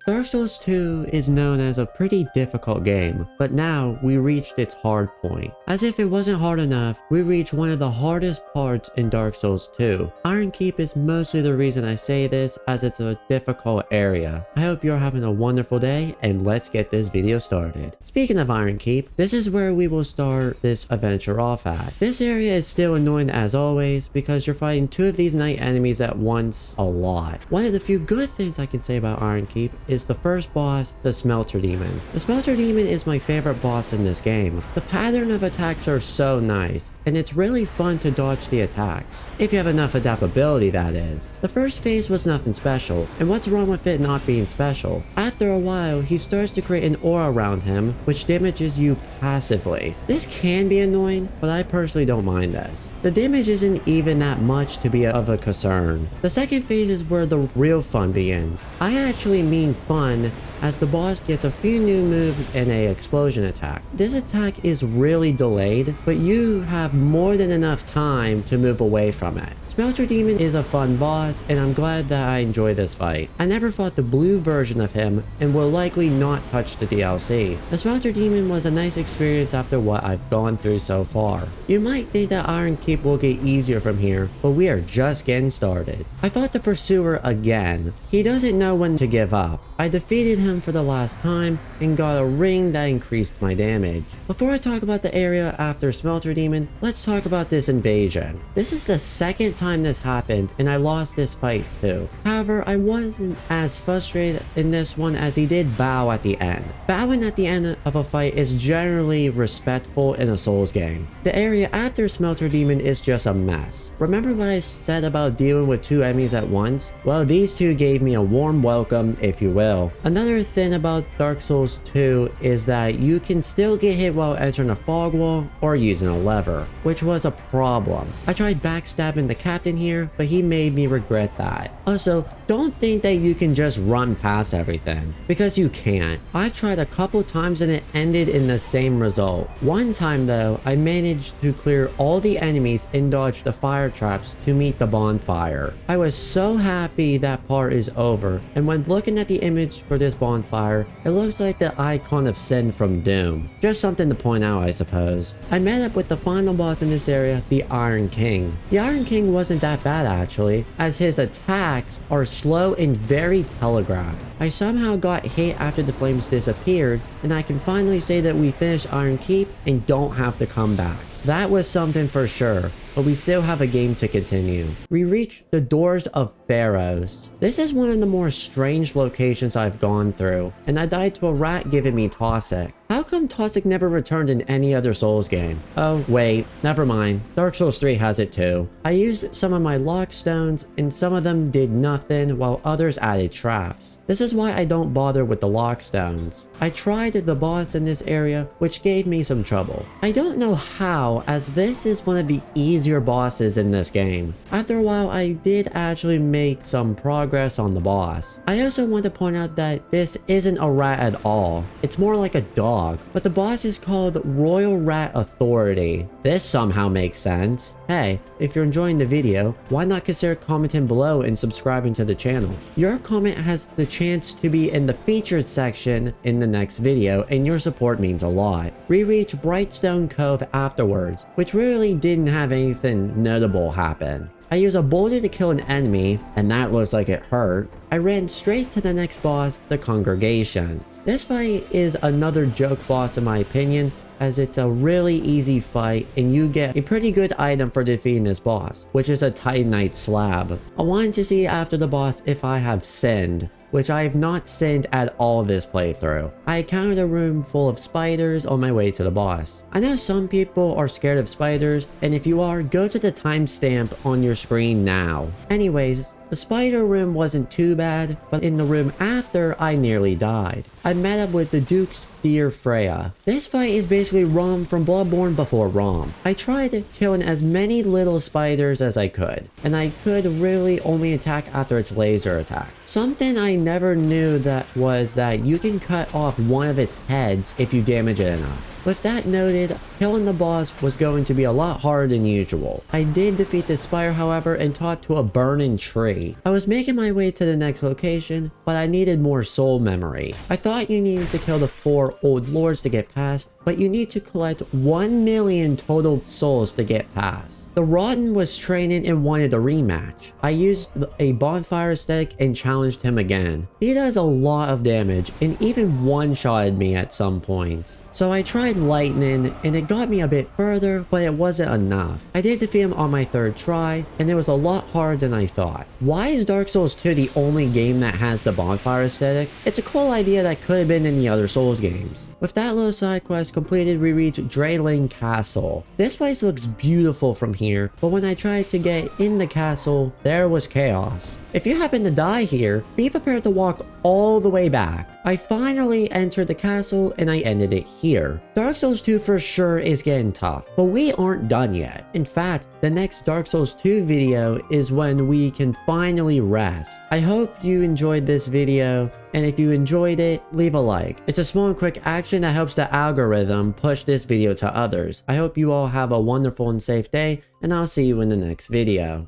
Dark Souls 2 is known as a pretty difficult game, but now we reached its hard point. As if it wasn't hard enough, we reached one of the hardest parts in Dark Souls 2. Iron Keep is mostly the reason I say this, as it's a difficult area. I hope you're having a wonderful day, and let's get this video started. Speaking of Iron Keep, this is where we will start this adventure off at. This area is still annoying as always, because you're fighting two of these night enemies at once a lot. One of the few good things I can say about Iron Keep is the first boss, the Smelter Demon. The Smelter Demon is my favorite boss in this game. The pattern of attacks are so nice, and it's really fun to dodge the attacks. If you have enough adaptability, that is. The first phase was nothing special, and what's wrong with it not being special? After a while, he starts to create an aura around him, which damages you passively. This can be annoying, but I personally don't mind this. The damage isn't even that much to be of a concern. The second phase is where the real fun begins. I actually mean fun, as the boss gets a few new moves and a explosion attack. This attack is really delayed, but you have more than enough time to move away from it. Smelter Demon is a fun boss, and I'm glad that I enjoyed this fight. I never fought the blue version of him, and will likely not touch the DLC. The Smelter Demon was a nice experience after what I've gone through so far. You might think that Iron Keep will get easier from here, but we are just getting started. I fought the Pursuer again. He doesn't know when to give up. I defeated him for the last time, and got a ring that increased my damage. Before I talk about the area after Smelter Demon, let's talk about this invasion. This is the second time this happened, and I lost this fight too. However, I wasn't as frustrated in this one as he did bow at the end. Bowing at the end of a fight is generally respectful in a Souls game. The area after Smelter Demon is just a mess. Remember what I said about dealing with two enemies at once? Well, these two gave me a warm welcome, if you will. Another thing about Dark Souls 2 is that you can still get hit while entering a fog wall or using a lever, which was a problem. I tried backstabbing the captain here, but he made me regret that. Also, don't think that you can just run past everything, because you can't. I've tried a couple times and it ended in the same result. One time though, I managed to clear all the enemies and dodge the fire traps to meet the bonfire. I was so happy that part is over, and when looking at the image for this bonfire, it looks like the icon of Sin from Doom. Just something to point out, I suppose. I met up with the final boss in this area, the Iron King. The Iron King wasn't that bad actually, as his attacks are slow and very telegraphed. I somehow got hit after the flames disappeared, and I can finally say that we finished Iron Keep and don't have to come back. That was something for sure, but we still have a game to continue. We reached the doors of Pharros. This is one of the more strange locations I've gone through, and I died to a rat giving me Toxic. How come Toxic never returned in any other Souls game? Oh wait, never mind. Dark Souls 3 has it too. I used some of my lock stones, and some of them did nothing while others added traps. This is why I don't bother with the lock stones. I tried the boss in this area, which gave me some trouble. I don't know how, as this is one of the easier bosses in this game. After a while, I did actually make some progress on the boss. I also want to point out that this isn't a rat at all. It's more like a dog, but the boss is called Royal Rat Authority. This somehow makes sense. Hey, if you're enjoying the video, why not consider commenting below and subscribing to the channel? Your comment has the chance to be in the featured section in the next video, and your support means a lot. We reached Brightstone Cove afterwards, which really didn't have anything notable happen. I used a boulder to kill an enemy, and that looks like it hurt. I ran straight to the next boss, the Congregation. This fight is another joke boss in my opinion, as it's a really easy fight and you get a pretty good item for defeating this boss, which is a Titanite slab. I wanted to see after the boss if I have sinned, which I have not sinned at all this playthrough. I encountered a room full of spiders on my way to the boss. I know some people are scared of spiders, and if you are, go to the timestamp on your screen now. Anyways, the spider room wasn't too bad, but in the room after, I nearly died. I met up with the Duke's Fear Freya. This fight is basically Rom from Bloodborne before Rom. I tried killing as many little spiders as I could, and I could really only attack after its laser attack. Something I never knew that was that you can cut off one of its heads if you damage it enough. With that noted, killing the boss was going to be a lot harder than usual. I did defeat the spire, however, and talked to a burning tree. I was making my way to the next location, but I needed more soul memory. I thought you needed to kill the 4 old lords to get past, but you need to collect 1 million total souls to get past. The Rotten was training and wanted a rematch. I used a bonfire stick and challenged him again. He does a lot of damage and even one-shotted me at some points. So I tried lightning and it got me a bit further, but it wasn't enough. I did defeat him on my 3rd try and it was a lot harder than I thought. Why is Dark Souls 2 the only game that has the bonfire aesthetic? It's a cool idea that could have been in the other Souls games. With that little side quest completed, we reached Drangleic Castle. This place looks beautiful from here, but when I tried to get in the castle, there was chaos. If you happen to die here, be prepared to walk all the way back. I finally entered the castle and I ended it here. Dark Souls 2 for sure is getting tough, but we aren't done yet. In fact, the next Dark Souls 2 video is when we can finally rest. I hope you enjoyed this video, and if you enjoyed it, leave a like. It's a small and quick action that helps the algorithm push this video to others. I hope you all have a wonderful and safe day, and I'll see you in the next video.